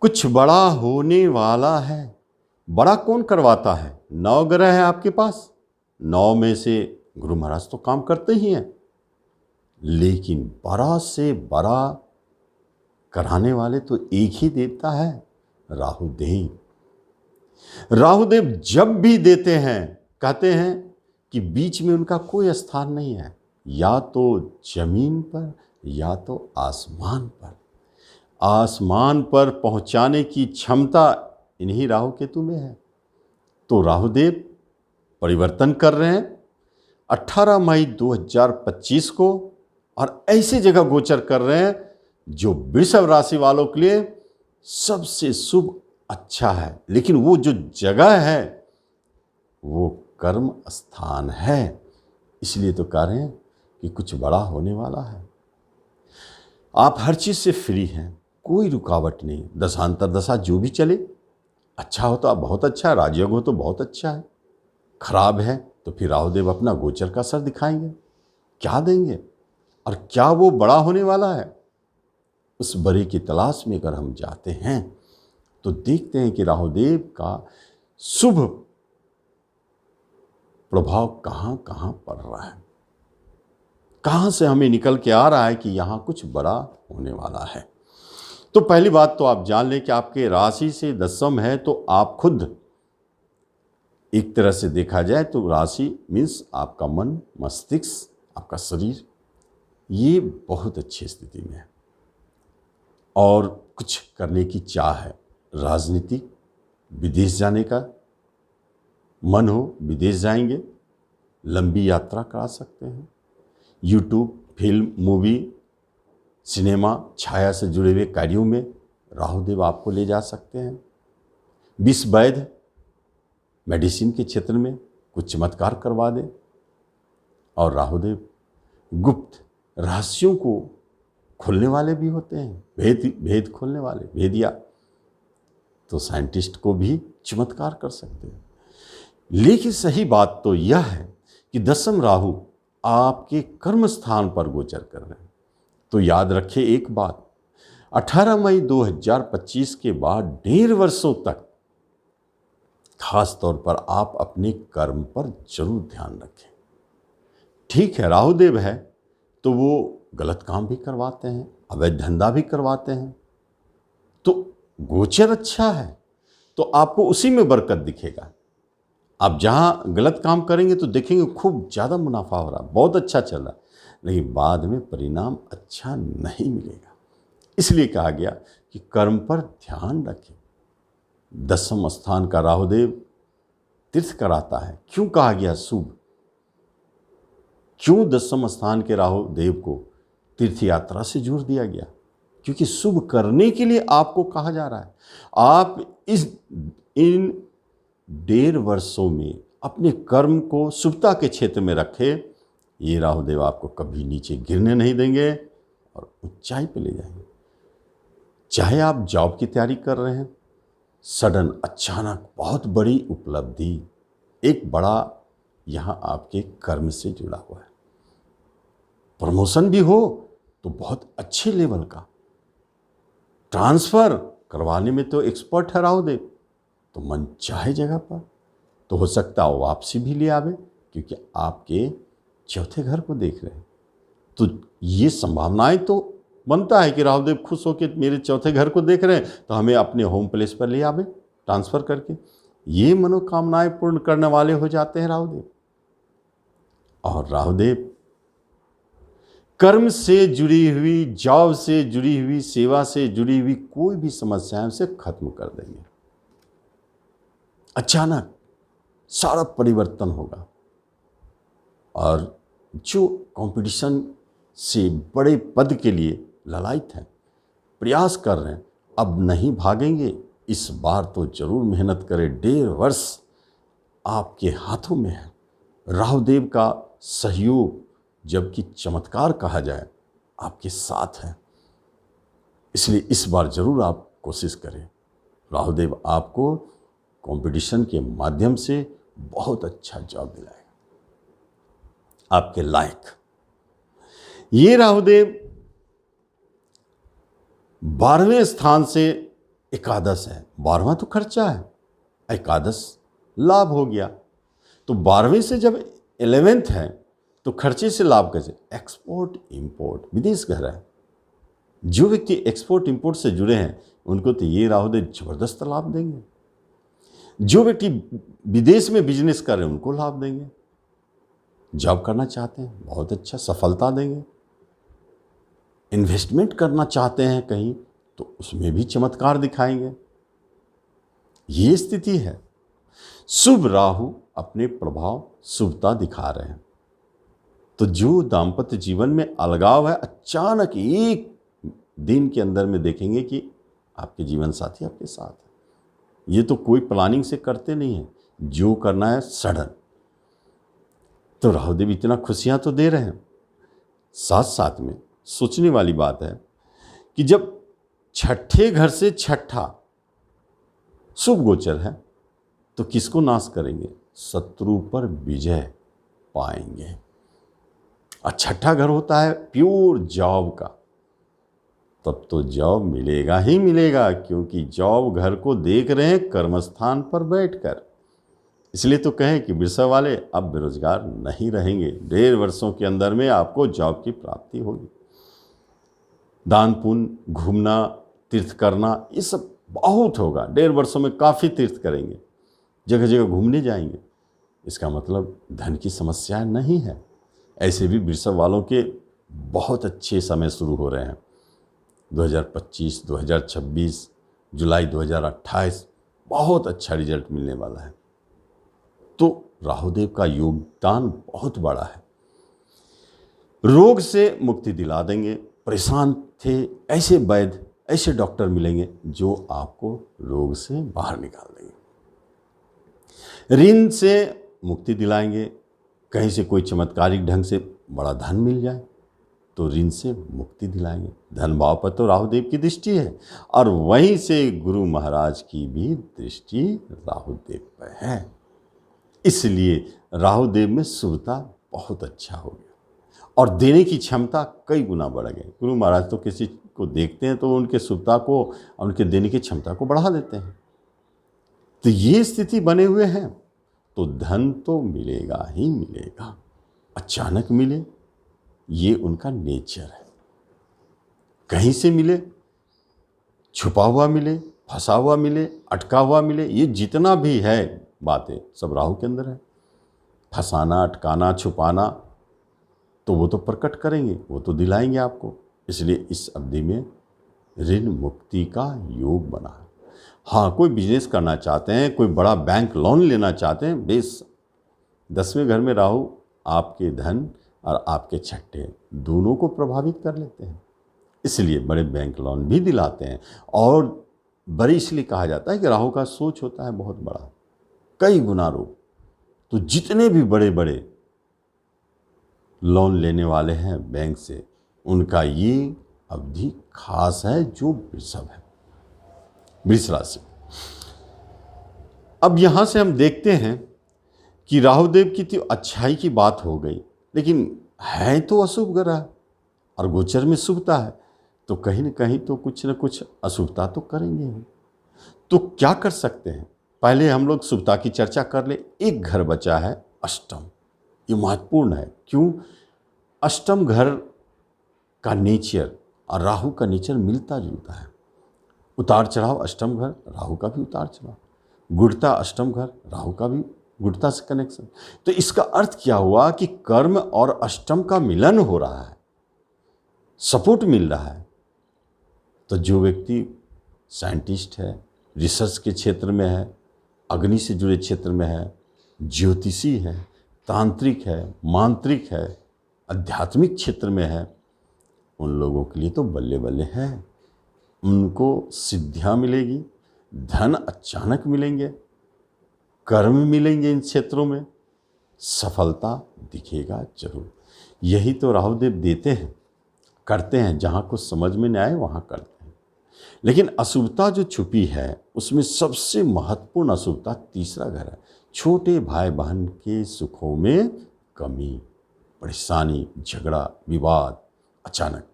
कुछ बड़ा होने वाला है। बड़ा कौन करवाता है? 9 ग्रह है आपके पास, 9 में से गुरु महाराज तो काम करते ही हैं, लेकिन बड़ा से बड़ा कराने वाले तो एक ही देवता है, राहुदेव। राहुदेव जब भी देते हैं कहते हैं कि बीच में उनका कोई स्थान नहीं है, या तो जमीन पर या तो आसमान पर। आसमान पर पहुंचाने की क्षमता इन्हीं राहु केतु में है। तो राहुदेव परिवर्तन कर रहे हैं 18 मई 2025 को, और ऐसी जगह गोचर कर रहे हैं जो वृषभ राशि वालों के लिए सबसे शुभ अच्छा है। लेकिन वो जो जगह है वो कर्म स्थान है, इसलिए तो कह रहे हैं कि कुछ बड़ा होने वाला है। आप हर चीज से फ्री हैं, कोई रुकावट नहीं। दशांतर दशा जो भी चले, अच्छा हो तो बहुत अच्छा है, राजयोग हो तो बहुत अच्छा है, खराब है तो फिर राहुदेव अपना गोचर का असर दिखाएंगे, क्या देंगे और क्या वो बड़ा होने वाला है। उस बड़े की तलाश में अगर हम जाते हैं तो देखते हैं कि राहुदेव का शुभ प्रभाव कहाँ कहाँ पड़ रहा है, कहाँ से हमें निकल के आ रहा है कि यहाँ कुछ बड़ा होने वाला है। तो पहली बात तो आप जान लें कि आपके राशि से दशम है, तो आप खुद एक तरह से देखा जाए तो राशि मीन्स आपका मन, मस्तिष्क, आपका शरीर, ये बहुत अच्छी स्थिति में है और कुछ करने की चाह है। राजनीति, विदेश जाने का मन हो, विदेश जाएंगे, लंबी यात्रा करा सकते हैं। यूट्यूब, फिल्म, मूवी, सिनेमा, छाया से जुड़े हुए कार्यों में राहुदेव आपको ले जा सकते हैं। विष वैद्य, मेडिसिन के क्षेत्र में कुछ चमत्कार करवा दे। और राहुदेव गुप्त रहस्यों को खोलने वाले भी होते हैं, भेद खोलने वाले, भेदिया, तो साइंटिस्ट को भी चमत्कार कर सकते हैं। लेकिन सही बात तो यह है कि दशम राहु आपके कर्म स्थान पर गोचर कर रहे हैं। तो याद रखें एक बात, 18 मई 2025 के बाद 1.5 वर्षों तक खास तौर पर आप अपने कर्म पर जरूर ध्यान रखें। ठीक है, राहुदेव है तो वो गलत काम भी करवाते हैं, अवैध धंधा भी करवाते हैं, तो गोचर अच्छा है तो आपको उसी में बरकत दिखेगा। आप जहाँ गलत काम करेंगे तो देखेंगे खूब ज़्यादा मुनाफा हो रहा, बहुत अच्छा चल रहा, लेकिन बाद में परिणाम अच्छा नहीं मिलेगा। इसलिए कहा गया कि कर्म पर ध्यान रखें। दशम स्थान का राहुदेव तीर्थ कराता है। क्यों कहा गया शुभ? क्यों दशम स्थान के राहुदेव को तीर्थ यात्रा से जोड़ दिया गया? क्योंकि शुभ करने के लिए आपको कहा जा रहा है। आप इन 1.5 वर्षों में अपने कर्म को शुभता के क्षेत्र में रखें, ये राहुदेव आपको कभी नीचे गिरने नहीं देंगे और ऊंचाई पे ले जाएंगे। चाहे आप जॉब की तैयारी कर रहे हैं, सडन अचानक बहुत बड़ी उपलब्धि, एक बड़ा यहाँ आपके कर्म से जुड़ा हुआ है। प्रमोशन भी हो तो बहुत अच्छे लेवल का, ट्रांसफर करवाने में तो एक्सपर्ट है राहुदेव, तो मन चाहे जगह पर तो हो सकता है वापसी भी ले आवे, क्योंकि आपके चौथे घर को देख रहे हैं। तो ये संभावनाएं तो बनता है कि राहुदेव खुश होकर मेरे चौथे घर को देख रहे हैं तो हमें अपने होम प्लेस पर ले आवे ट्रांसफर करके। ये मनोकामनाएं पूर्ण करने वाले हो जाते हैं राहुदेव। और राहुदेव कर्म से जुड़ी हुई, जॉब से जुड़ी हुई, सेवा से जुड़ी हुई कोई भी समस्याएं से खत्म कर देंगे। अचानक सारा परिवर्तन होगा। और जो कंपटीशन से बड़े पद के लिए ललायत हैं, प्रयास कर रहे हैं, अब नहीं भागेंगे। इस बार तो जरूर मेहनत करें। 1.5 वर्ष आपके हाथों में है। राहुदेव का सहयोग, जबकि चमत्कार कहा जाए, आपके साथ है। इसलिए इस बार जरूर आप कोशिश करें। राहुदेव आपको कंपटीशन के माध्यम से बहुत अच्छा जॉब दिलाएगा, आपके लायक। ये राहुदेव 12वें स्थान से एकादश है, 12वां तो खर्चा है, एकादश लाभ हो गया। तो 12वें से जब 11th है तो खर्चे से लाभ कैसे? एक्सपोर्ट इंपोर्ट, विदेश घर है। जो व्यक्ति एक्सपोर्ट इंपोर्ट से जुड़े हैं उनको तो ये राहुदेव जबरदस्त लाभ देंगे। जो व्यक्ति विदेश में बिजनेस कर रहे हैं उनको लाभ देंगे। जॉब करना चाहते हैं बहुत अच्छा सफलता देंगे। इन्वेस्टमेंट करना चाहते हैं कहीं तो उसमें भी चमत्कार दिखाएंगे। ये स्थिति है। शुभ राहु अपने प्रभाव शुभता दिखा रहे हैं। तो जो दाम्पत्य जीवन में अलगाव है, अचानक एक दिन के अंदर में देखेंगे कि आपके जीवन साथी आपके साथ है। ये तो कोई प्लानिंग से करते नहीं है, जो करना है सडन। तो राहुदेव इतना खुशियां तो दे रहे हैं। साथ साथ में सोचने वाली बात है कि जब छठे घर से छठा शुभ गोचर है तो किसको नाश करेंगे? शत्रु पर विजय पाएंगे। और छठा घर होता है प्योर जॉब का, तब तो जॉब मिलेगा ही मिलेगा, क्योंकि जॉब घर को देख रहे हैं कर्मस्थान पर बैठकर। इसलिए तो कहें कि वृषभ वाले अब बेरोजगार नहीं रहेंगे। 1.5 वर्षों के अंदर में आपको जॉब की प्राप्ति होगी। दान पुण्य, घूमना, तीर्थ करना, ये सब बहुत होगा। 1.5 वर्षों में काफ़ी तीर्थ करेंगे, जगह जगह घूमने जाएंगे। इसका मतलब धन की समस्या नहीं है। ऐसे भी वृषभ वालों के बहुत अच्छे समय शुरू हो रहे हैं। 2025, 2026, जुलाई 2028 बहुत अच्छा रिजल्ट मिलने वाला है। तो राहुदेव का योगदान बहुत बड़ा है। रोग से मुक्ति दिला देंगे। परेशान थे ऐसे वैद्य, ऐसे डॉक्टर मिलेंगे जो आपको रोग से बाहर निकाल देंगे। ऋण से मुक्ति दिलाएंगे। कहीं से कोई चमत्कारिक ढंग से बड़ा धन मिल जाए तो ऋण से मुक्ति दिलाएंगे। धन भाव पर तो राहुदेव की दृष्टि है और वहीं से गुरु महाराज की भी दृष्टि राहुदेव पर है। इसलिए राहुदेव में शुभता बहुत अच्छा हो गया और देने की क्षमता कई गुना बढ़ गई। गुरु महाराज तो किसी को देखते हैं तो उनके शुभता को, उनके देने की क्षमता को बढ़ा देते हैं। तो ये स्थिति बने हुए हैं तो धन तो मिलेगा ही मिलेगा। अचानक मिले, ये उनका नेचर है। कहीं से मिले, छुपा हुआ मिले, फंसा हुआ मिले, अटका हुआ मिले, ये जितना भी है बातें सब राहु के अंदर है। फंसाना, अटकाना, छुपाना तो वो तो प्रकट करेंगे, वो तो दिलाएंगे आपको। इसलिए इस अवधि में ऋण मुक्ति का योग बना है। हाँ, कोई बिजनेस करना चाहते हैं, कोई बड़ा बैंक लोन लेना चाहते हैं, बेस 10वें घर में राहु आपके धन और आपके छठे दोनों को प्रभावित कर लेते हैं। इसलिए बड़े बैंक लोन भी दिलाते हैं। और बड़े इसलिए कहा जाता है कि राहु का सोच होता है बहुत बड़ा, कई गुना रोग। तो जितने भी बड़े बड़े लोन लेने वाले हैं बैंक से, उनका ये अवधि खास है जो वृषभ है, वृष राशि। अब यहाँ से हम देखते हैं कि राहुदेव की तो अच्छाई की बात हो गई, लेकिन है तो अशुभ ग्रह और गोचर में शुभता है, तो कहीं न कहीं तो कुछ न कुछ अशुभता तो करेंगे हम। तो क्या कर सकते हैं? पहले हम लोग शुभता की चर्चा कर ले। एक घर बचा है अष्टम, ये महत्वपूर्ण है। क्यों? अष्टम घर का नेचर और राहु का नेचर मिलता जुलता है। उतार चढ़ाव अष्टम घर, राहु का भी उतार चढ़ाव। गुड़ता अष्टम घर, राहु का भी गुड़ता से कनेक्शन। तो इसका अर्थ क्या हुआ कि कर्म और अष्टम का मिलन हो रहा है, सपोर्ट मिल रहा है। तो जो व्यक्ति साइंटिस्ट है, रिसर्च के क्षेत्र में है, अग्नि से जुड़े क्षेत्र में है, ज्योतिषी है, तांत्रिक है, मांत्रिक है, आध्यात्मिक क्षेत्र में है, उन लोगों के लिए तो बल्ले बल्ले है। उनको सिद्धियाँ मिलेगी, धन अचानक मिलेंगे, कर्म मिलेंगे, इन क्षेत्रों में सफलता दिखेगा जरूर। यही तो राहुदेव देते हैं, करते हैं। जहाँ कुछ समझ में नहीं आए वहाँ करते हैं। लेकिन अशुभता जो छुपी है उसमें सबसे महत्वपूर्ण अशुभता तीसरा घर है। छोटे भाई बहन के सुखों में कमी, परेशानी, झगड़ा, विवाद अचानक।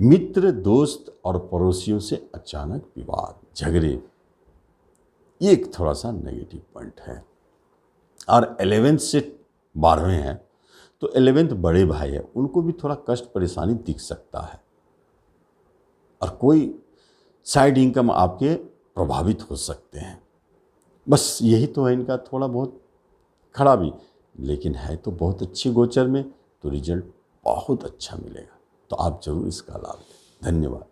मित्र, दोस्त और पड़ोसियों से अचानक विवाद, झगड़े, ये एक थोड़ा सा नेगेटिव पॉइंट है। और 11th से 12वें हैं, तो 11th बड़े भाई है, उनको भी थोड़ा कष्ट परेशानी दिख सकता है, और कोई साइड इनकम आपके प्रभावित हो सकते हैं। बस यही तो है इनका थोड़ा बहुत खराबी, लेकिन है तो बहुत अच्छी गोचर में, तो रिजल्ट बहुत अच्छा मिलेगा। तो आप जरूर इसका लाभ लें। धन्यवाद।